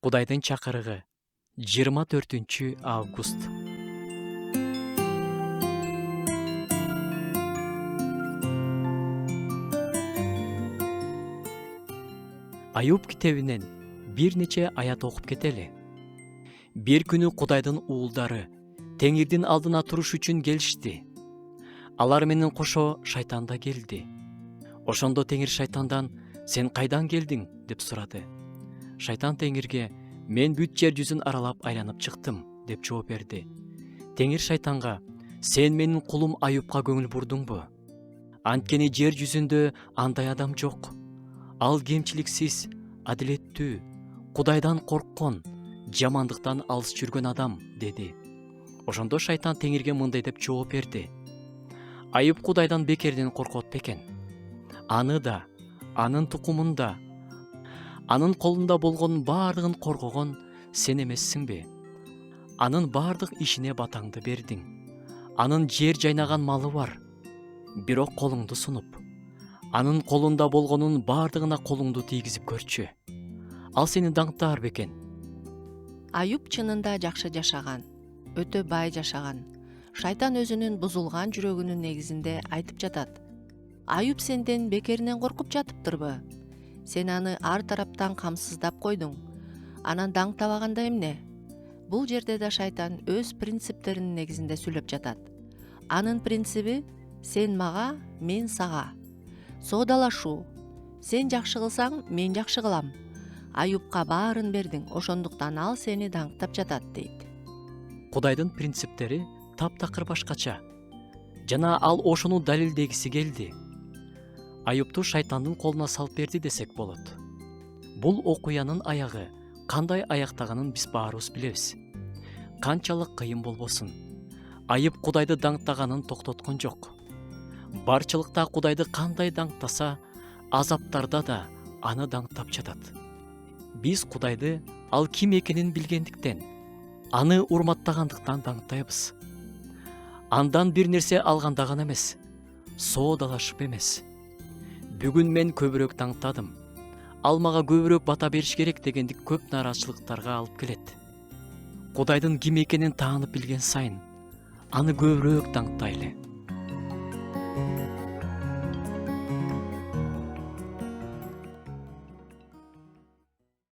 Кудайдын чакырыгы 24 август. Аюп китебинен бир нече аят окуп кетели. Бир күнү Кудайдын уулдары Теңирдин алдына туруш үчүн келишти. Алар менен кошо шайтан да келди. Ошондо Теңир шайтандан: "Сен кайдан келдиң?" деп сурады. Шайтан Теңирге: "Мен бүт жер жүзүн аралап айланып чыктым" деп жооп берди. Теңир шайтанга: "Сен менин кулум Аюпка көңүл бурдуңбу? Анткени жер жүзүндө андай адам жок. Ал кемчиликсиз, адилеттүү, Кудайдан корккон, жамандыктан алыс жүргөн адам" деди. Ошондо шайтан Теңирге мындай деп жооп берди: "Аюп Кудайдан бекерден коркот бекен. Аны да, анын тукумун да, анын колунда болгонун баардыгын коргогон сен эмессиңби? Анын баардык ишине батаңды бердиң. Анын жер жайнаган малы бар. Бирок колуңду сунуп, анын колунда болгонун баардыгына колуңду тийгизип көрчү. Ал сени даңктаар бекен." Аюп чынында жакшы жашаган, өтө бай жашаган. Шайтан өзүнүн бузулган жүрөгүнүн негизинде айтып жатат: "Аюп сенден бекеринен коркуп жатыптырбы? Сен аны ар тараптан камсыздап койдуң. Анан даңктабаганда эмне?" Бул жерде да шайтан өз принциптеринин негизинде сүйлөп жатат. Анын принциби: сен мага, мен сага. Соодалашуу. Сен жакшы кылсаң, мен жакшы кылам. Аюпка баарын бердиң, ошондуктан ал сени даңктап жатат дейт. Кудайдын принциптери таптакыр башкача. Жана ал ошону далилдегиси келди. Аюпту шайтандын колуна салып берди десек болот. Бул окуянын аягы кандай аяктаганын биз баарыбыз билебиз. Канчалык кыйын болбосун, Аюп Кудайды даңктаганын токтоткон жок. Барчылыкта Кудайды кандай даңктаса, азаптарда да аны даңктап жатат. Биз Кудайды ал ким экенин билгендиктен, аны урматтагандыктан даңктайбыз. Андан бир нерсе алганда гана эмес, соодалашып эмес. Бүгүн мен көбүрөөк даңктадым, ал мага көбүрөөк бата бериш керек дегендик көп нааразычылыктарга алып келет. Кудайдын ким экенин таанып билген сайын, аны көбүрөөк даңктайлы.